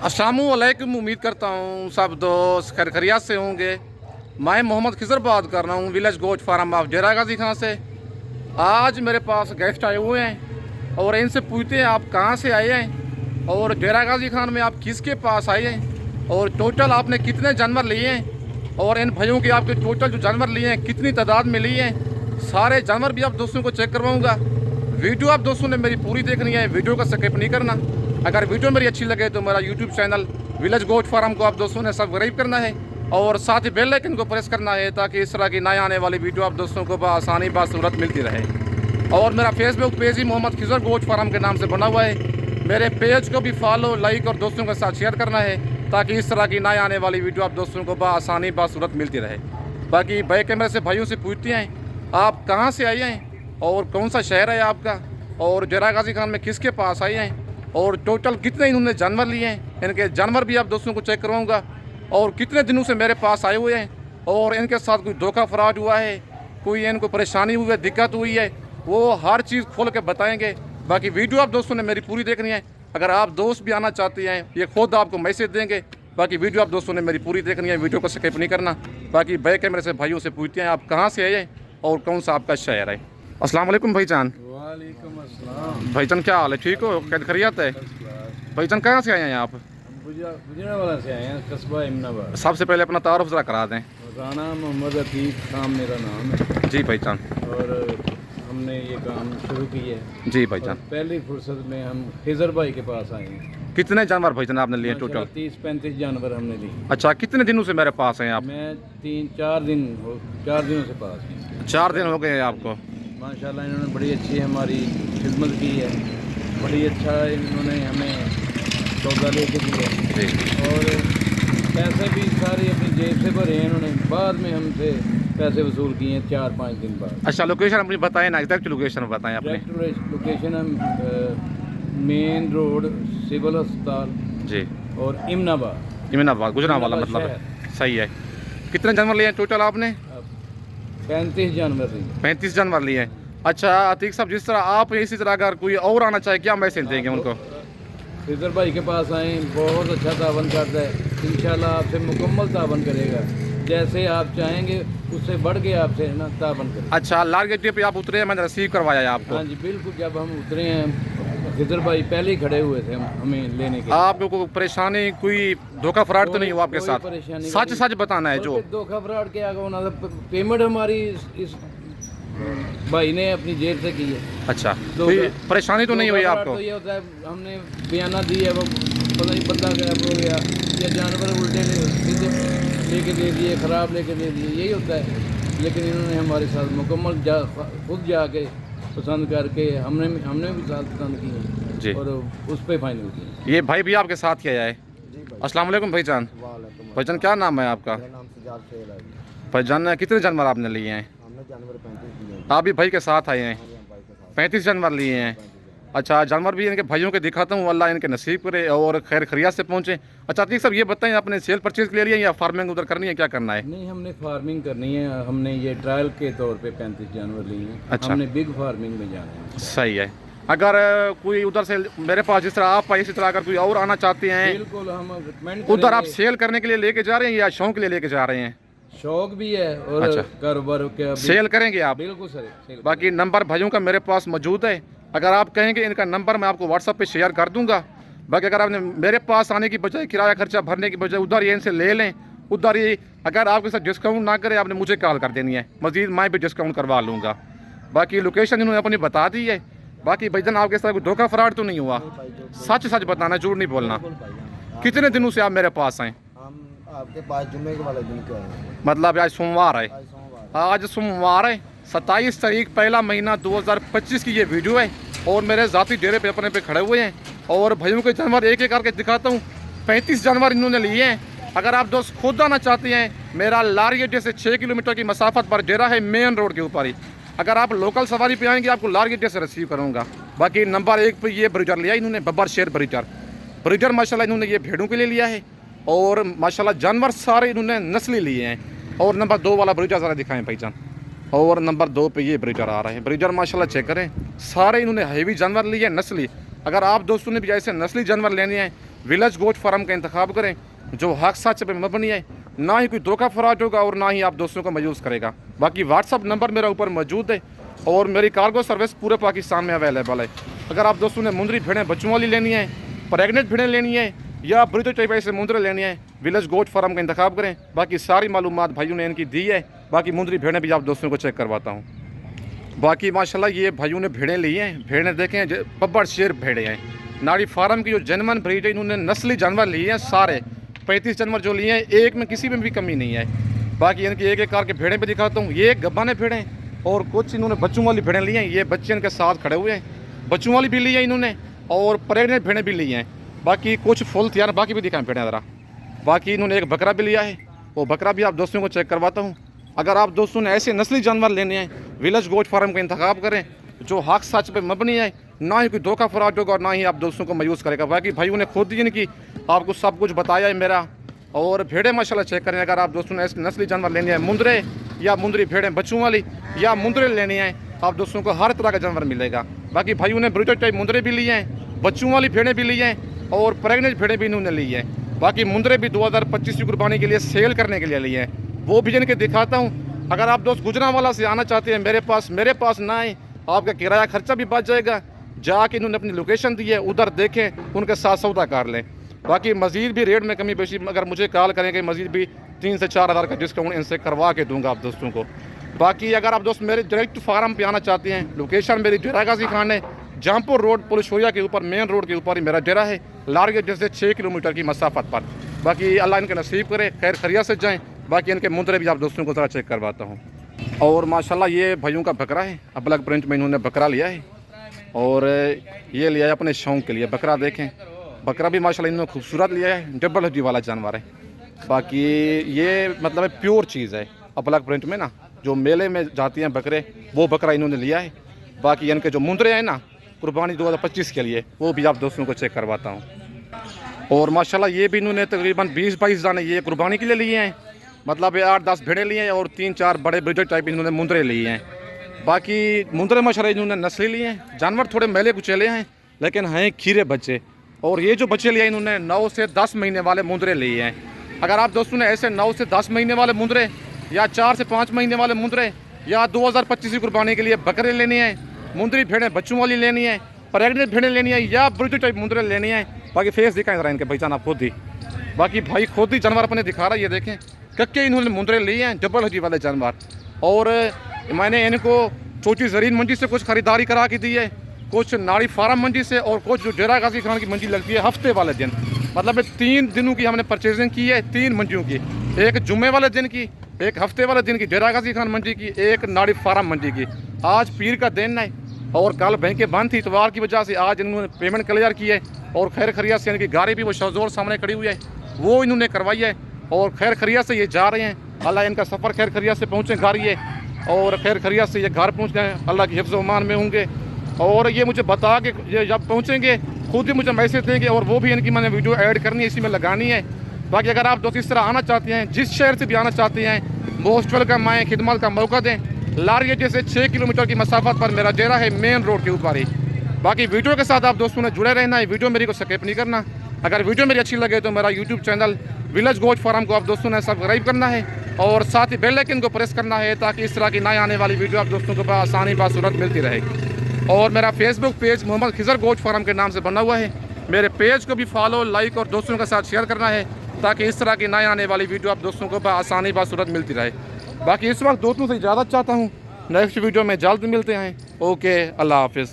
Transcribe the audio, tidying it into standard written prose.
अस्सलामुअलैकुम। उम्मीद करता हूँ सब दोस्त खैर खैरियत से होंगे। मैं मोहम्मद खिजर बात कर रहा हूँ विलेज गोट फार्म ऑफ डेरा गाजी खां से। आज मेरे पास गेस्ट आए हुए हैं और इनसे पूछते हैं आप कहाँ से आए हैं और डेरा गाजी खान में आप किसके पास आए हैं और टोटल आपने कितने जानवर लिए हैं और इन भाइयों के आपके टोटल जो जानवर लिए हैं कितनी तादाद में लिए हैं। सारे जानवर भी आप दोस्तों को चेक करवाऊँगा। वीडियो आप दोस्तों ने मेरी पूरी देखनी है, वीडियो का स्किप नहीं करना। अगर वीडियो मेरी अच्छी लगे तो मेरा YouTube channel village goat farm को आप दोस्तों ने सब्सक्राइब करना है और साथ ही बेल आइकन को प्रेस करना है ताकि इस तरह की नए आने वाली वीडियो आप दोस्तों को आसानी बासूरत मिलती रहे। और मेरा फेसबुक पेज ही मोहम्मद खिजर गोट फार्म के नाम से बना हुआ है। मेरे पेज को भी फॉलो, लाइक और दोस्तों के साथ शेयर करना है ताकि इस तरह की नए आने वाली वीडियो आप दोस्तों को आसानी बासूरत मिलती रहे। बाकी बैक कैमरे से भाइयों से पूछते हैं आप कहाँ से आए हैं और कौन सा शहर है आपका और डेरा गाजी खान में किसके पास आए हैं और टोटल कितने इन्होंने जानवर लिए हैं। इनके जानवर भी आप दोस्तों को चेक करवाऊंगा और कितने दिनों से मेरे पास आए हुए हैं और इनके साथ कोई धोखा फ्रॉड हुआ है, कोई इनको परेशानी हुई है, दिक्कत हुई है, वो हर चीज़ खोल के बताएंगे। बाकी वीडियो आप दोस्तों ने मेरी पूरी देखनी है। अगर आप दोस्त भी आना चाहते हैं ये खुद आपको मैसेज देंगे। बाकी वीडियो आप दोस्तों ने मेरी पूरी देखनी है, वीडियो को स्किप नहीं करना। बाकी बैक कैमरे से भाइयों से पूछते हैं आप कहाँ से आए हैं और कौन सा आपका शहर है। अस्सलाम वालेकुम भाईजान। वालेकुम अस्सलाम। भाईजान क्या हाल है, ठीक हो, कैद खैरियत है? भाईजान कहाँ से आए हैं आप? गुजरावाला से आए हैं, कस्बा इमनाबाद। सबसे पहले अपना तारुफ ज़रा करा दें। राना मोहम्मद अतीक खान मेरा नाम है। जी भाईजान। और हमने ये काम शुरू किया है। जी भाईजान। पहली फुर्सत में हम खिजर भाई के पास आए हैं। कितने जानवर भाईजान आपने लिए टोटल? 30-35 जानवर हमने लिए। अच्छा, कितने दिनों से मेरे पास हैं आप? मैं 4 दिनों से पास हूँ। 4 दिन हो गए हैं आपको? माशाल्लाह इन्होंने बड़ी अच्छी हमारी खिदमत की है, बड़ी अच्छा इन्होंने हमें सौदा लेके दिया जी। और पैसे भी सारे अपनी जेब से भरे हैं इन्होंने। बाद में हमसे पैसे वसूल किए हैं 4-5 दिन बाद। अच्छा, लोकेशन अपनी बताएं ना, एग्जैक्ट लोकेशन बताएं अपनी। लोकेशन हम मेन रोड सिविल अस्पताल जी और इमनाबाद गुजरांवाला मतलब है। सही है। कितने जानवर लिए हैं टोटल आपने? 35 जानवर लिए। 35 जानवर लिए हैं। अच्छा अतीक साहब, जिस तरह आप इसी तरह अगर कोई और आना चाहे क्या मैसेज देंगे उनको? खिजर भाई के पास आए, बहुत अच्छा तावन करता है। इंशाल्लाह आपसे मुकम्मल तावन करेगा, जैसे आप चाहेंगे उससे बढ़ के आपसे ना तावन करेगा। अच्छा, लाल गेट पे आप उतरे हैं, मैंने रिसीव करवाया है आपको? हाँ जी बिल्कुल। जब हम उतरे हैं खिजर भाई पहले ही खड़े हुए थे हमें लेने के। आपको कोई परेशानी, कोई धोखा फ्रॉड तो नहीं हुआ आपके साथ? सच सच बताना है जो। धोखा फ्रॉड के आगे होना, पेमेंट हमारी इस भाई ने अपनी जेब से की है। अच्छा, कोई परेशानी तो नहीं हुई आपको? तो ये होता है हमने बयाना दी है, वो पता नहीं बंदा गायब हो गया या जानवर उल्टे सीधे लेके दे दिए, ख़राब लेके दे दिए, यही होता है। लेकिन इन्होंने हमारे साथ मुकम्मल खुद जाके पसंद करके हमने भी साथ पसंद की जी और उस पर फाइनल किया। ये भाई भी आपके साथ किया है? अस्सलाम वालेकुम भाईजान। भाईजान क्या नाम है आपका? भाईजान कितने जानवर आपने लिए हैं? आप भी भाई के साथ आए हैं? 35 जानवर लिए हैं। अच्छा, जानवर भी इनके भाइयों के दिखाता हूँ, अल्लाह इनके नसीब करे और खैर खैरियत से पहुँचे। अच्छा अतीक साहब, ये बताएं आपने सेल परचेज के लिए या फार्मिंग उधर करनी है, क्या करना है? नहीं, हमने फार्मिंग करनी है। हमने ये ट्रायल के तौर पे 35 जानवर लिए हैं। अच्छा, हमने बिग फार्मिंग में जाना है। सही है। अगर कोई उधर से मेरे पास जिस तरह आप आए इसी तरह अगर कोई और आना चाहते हैं, बिल्कुल हम रिकमेंड उधर आप सेल करने के लिए लेके जा रहे हैं या शौक के लिए लेके जा रहे हैं? शौक भी है और अच्छा, कारोबार के सेल करेंगे आप? बिल्कुल सर। बाकी नंबर भाइयों का मेरे पास मौजूद है, अगर आप कहेंगे इनका नंबर मैं आपको व्हाट्सएप पे शेयर कर दूंगा। बाकी अगर आपने मेरे पास आने की बजाय किराया खर्चा भरने की बजाय उधर ये इनसे ले लें, उधर ही अगर आपके साथ डिस्काउंट ना करे आपने मुझे कॉल कर देनी है, मज़ीद मैं भी डिस्काउंट करवा लूँगा। बाकी लोकेशन इन्होंने अपनी बता दी है। बाकी भाईजान आपके साथ कोई धोखा फ्रॉड तो नहीं हुआ? सच सच बताना, झूठ नहीं बोलना। कितने दिनों से आप मेरे पास हैं? आपके पास जुम्मे के वाले दिन के आए, मतलब आज सोमवार है? आज सोमवार है, 27 तारीख पहला महीना 2025 की ये वीडियो है और मेरे ज़ाती डेरे पे अपने पे खड़े हुए हैं और भाइयों के जानवर एक एक करके दिखाता हूँ। 35 जानवर इन्होंने लिए हैं। अगर आप दोस्त खुद आना चाहते हैं, मेरा लारगेटे से 6 किलोमीटर की मसाफत पर डेरा है, मेन रोड के ऊपर ही। अगर आप लोकल सवारी पे आएंगे आपको लारगेटे से रिसीव करूँगा। बाकी नंबर 1 पे ये ब्रीडर लिया इन्होंने, बब्बर शेर ब्रीडर माशाल्लाह इन्होंने ये भेड़ों के लिए लिया है और माशाल्लाह जानवर सारे इन्होंने नस्ली लिए हैं। और नंबर 2 वाला ब्रीडर ज़रा दिखाएं भाईजान। और नंबर 2 पे ये ब्रीडर आ रहा है। ब्रीडर माशाल्लाह चेक करें, सारे इन्होंने हैवी जानवर लिए हैं, नस्ली। अगर आप दोस्तों ने भी ऐसे नस्ली जानवर लेने हैं विलेज गोट फार्म का इंतखाब करें जो हक सच पे मबनी है, ना ही कोई धोखा फराज होगा और ना ही आप दोस्तों को मायूस करेगा। बाकी व्हाट्सअप नंबर मेरा ऊपर मौजूद है और मेरी कार्गो सर्विस पूरे पाकिस्तान में अवेलेबल है। अगर आप दोस्तों ने मुंदरी भेड़ें बच्चों वाली लेनी है, प्रेगनेंट भेड़ें लेनी है या ब्रीडर टाइप ऐसे मुंदरे लेनी है, विलेज गोट फार्म का इंतखाब करें। बाकी सारी मालूमात भाइयों ने इनकी दी है। बाकी मुंदरी भेड़ें भी आप दोस्तों को चेक करवाता हूँ। बाकी माशाल्लाह ये भाइयों ने भेड़ें ली हैं, भेड़ें देखें पब्बड़ शेर भेड़ें हैं। नाड़ी फार्म की जो जेनवन ब्रीड है, इन्होंने नस्ली जानवर लिए हैं सारे 35 जानवर जो लिए हैं, एक में किसी में भी कमी नहीं है। बाकी इनकी एक एक करके भेड़ें भी दिखाता हूँ। ये गब्बाने भेड़ें और कुछ इन्होंने बच्चों वाली भेड़ें ली हैं। ये बच्चे इनके साथ खड़े हुए हैं, बच्चों वाली भी ली है इन्होंने और प्रेगनेंट भेड़ें भी ली हैं। बाकी कुछ फुल तैयार, बाकी भी दिखाएं भेड़ें ज़रा। बाकी इन्होंने एक बकरा भी लिया है, वो बकरा भी आप दोस्तों को चेक करवाता हूँ। अगर आप दोस्तों ने ऐसे नस्ली जानवर लेने हैं, विलेज गोट फार्म का इंतखाब करें जो हक सच पे मबनी है, ना ही कोई धोखा फराज होगा और ना ही आप दोस्तों को मायूस करेगा। बाकी भाइयों ने खुद ही इनकी आपको सब कुछ बताया है मेरा। और भेड़ें माशाल्लाह चेक करें। अगर आप दोस्तों ने ऐसे नस्ली जानवर लेने हैं, मुंदरे या मुंदरी भेड़ें बच्चों वाली या मुंदरे लेने हैं, आप दोस्तों को हर तरह का जानवर मिलेगा। बाकी भाइयों ने ब्रीडर टाइप मुंदरे भी लिए हैं, बच्चों वाली भेड़ें भी ली हैं और प्रेगनेंट भेड़ें भी इन्होंने ली हैं। बाकी मुंदरे भी 2025 की कुर्बानी के लिए सेल करने के लिए लिए हैं, वो भी जिनके दिखाता हूँ। अगर आप दोस्त गुजरांवाला से आना चाहते हैं मेरे पास ना आए, आपका किराया खर्चा भी बच जाएगा। जाके इन्होंने अपनी लोकेशन दी है, उधर देखें, उनके साथ सौदा कर लें। बाकी मज़ीद भी रेट में कमी बेशी अगर मुझे कॉल करेंगे, मज़ीद भी 3 से 4 हज़ार का डिस्काउंट इनसे करवा के दूंगा आप दोस्तों को। बाकी अगर आप दोस्त मेरे डायरेक्ट फार्म पे आना चाहते हैं, लोकेशन मेरी डेरा गाजी खान है, जहाँपुर रोड पुलिसोया के ऊपर, मेन रोड के ऊपर ही मेरा डेरा है, लारगेट जैसे 6 किलोमीटर की मसाफत पर। बाकी अल्लाह इनके नसीब करे, खैर खरिया से जाएँ। बाकी इनके मुंदरे भी आप दोस्तों को ज़रा चेक करवाता हूँ। और माशाल्लाह ये भाइयों का बकरा है, अलग प्रिंट में इन्होंने बकरा लिया है और ये लिया है अपने शौक़ के लिए। बकरा देखें, बकरा भी माशाल्लाह इन्होंने खूबसूरत लिया है, डबल हड्डी वाला जानवर है। बाकी ये मतलब प्योर चीज़ है, अलग प्रिंट में ना जो मेले में जाती हैं बकरे, वो बकरा इन्होंने लिया है। बाकी इनके जो मुंदरे हैं ना कुर्बानी 2025 के लिए, वो भी आप दोस्तों को चेक करवाता हूँ। और माशाल्लाह ये भी इन्होंने तकरीबन 20-22 दाने ये कुर्बानी के लिए लिए हैं, मतलब 8-10 भेड़े लिए हैं और 3-4 बड़े ब्रीडर टाइप इन्होंने मुंदरे लिए हैं। बाकी मुंदरे माशाल्लाह इन्होंने नस्ली लिए हैं। जानवर थोड़े मैले कुचेले हैं लेकिन हैं खीरे बच्चे। और ये जो बच्चे लिए इन्होंने 9 से 10 महीने वाले मुंदरे लिए हैं। अगर आप दोस्तों ने ऐसे 9 से 10 महीने वाले मुंदरे या 4 से 5 महीने वाले मुंदरे या 2025 की कुर्बानी के लिए बकरे लेने हैं, मुंदरी भेड़ें बच्चों वाली लेनी है, प्रेगनेंट भेड़ें लेनी है या ब्रीडर टाइप मुंदरे लेनी है, बाकी फेस दिखाएं ज़रा इनके पहचान आप खुद ही। बाकी भाई खुद ही जानवर अपने दिखा रहा है, ये देखें कक्के इन्होंने मुंदरे लिए हैं, डबल हड्डी वाले जानवर। और मैंने इनको छोटी ज़रीन मंडी से कुछ ख़रीदारी करा के दी है, कुछ नाड़ी फार्म मंडी से, और कुछ जो डेरा गाजी खान की मंडी लगती है हफ्ते वाले दिन, मतलब 3 दिनों की हमने परचेजिंग की है, 3 मंडियों की, एक जुम्मे वाले दिन की, एक हफ्ते वाले दिन की डेरा गाजी खान मंडी की, एक नाड़ी फार्म मंडी की। आज पीर का दिन है और कल बैंकें बंद थी, इतवार की वजह से आज इन्होंने पेमेंट क्लियर की है और खैर खरिया से इनकी गाड़ी भी वो शहजोर सामने खड़ी हुई है, वो इन्होंने करवाई है और खैर खरिया से ये जा रहे हैं। अल्लाह इनका सफ़र खैर खरिया से पहुँचे घर ये, और खैर खरिया से ये घर पहुँच गए, अल्लाह की हिफ्ज़ अमान में होंगे। और ये मुझे बता के ये जब पहुँचेंगे खुद ही मुझे मैसेज देंगे और वो भी इनकी मैंने वीडियो ऐड करनी है, इसी में लगानी है। बाकी अगर आप दोस्त इस तरह आना चाहते हैं, जिस शहर से भी आना चाहते हैं, मोस्ट वेलकम आएँ, खिदमत का मौका दें। लारगेट जैसे 6 किलोमीटर की मसाफत पर मेरा डेरा है, मेन रोड के ऊपर ही। बाकी वीडियो के साथ आप दोस्तों ने जुड़े रहना है, वीडियो मेरी को स्किप नहीं करना। अगर वीडियो मेरी अच्छी लगे तो मेरा YouTube channel village goat farm को आप दोस्तों ने सब्सक्राइब करना है और साथ ही बेल आइकन को प्रेस करना है, ताकि इस तरह की नए आने वाली वीडियो आप दोस्तों को आसानी बासूरत मिलती रहेगी। और मेरा Facebook page Mohammad Khizar goat farm के नाम से बना हुआ है, मेरे पेज को भी फॉलो, लाइक और दोस्तों के साथ शेयर करना है, ताकि इस तरह की नए आने वाली वीडियो आप दोस्तों को आसानी बासूरत मिलती रहे। बाकी इस वक्त दोस्तों से इजाज़त चाहता हूँ, नेक्स्ट वीडियो में जल्द मिलते हैं। ओके, अल्लाह हाफिज़।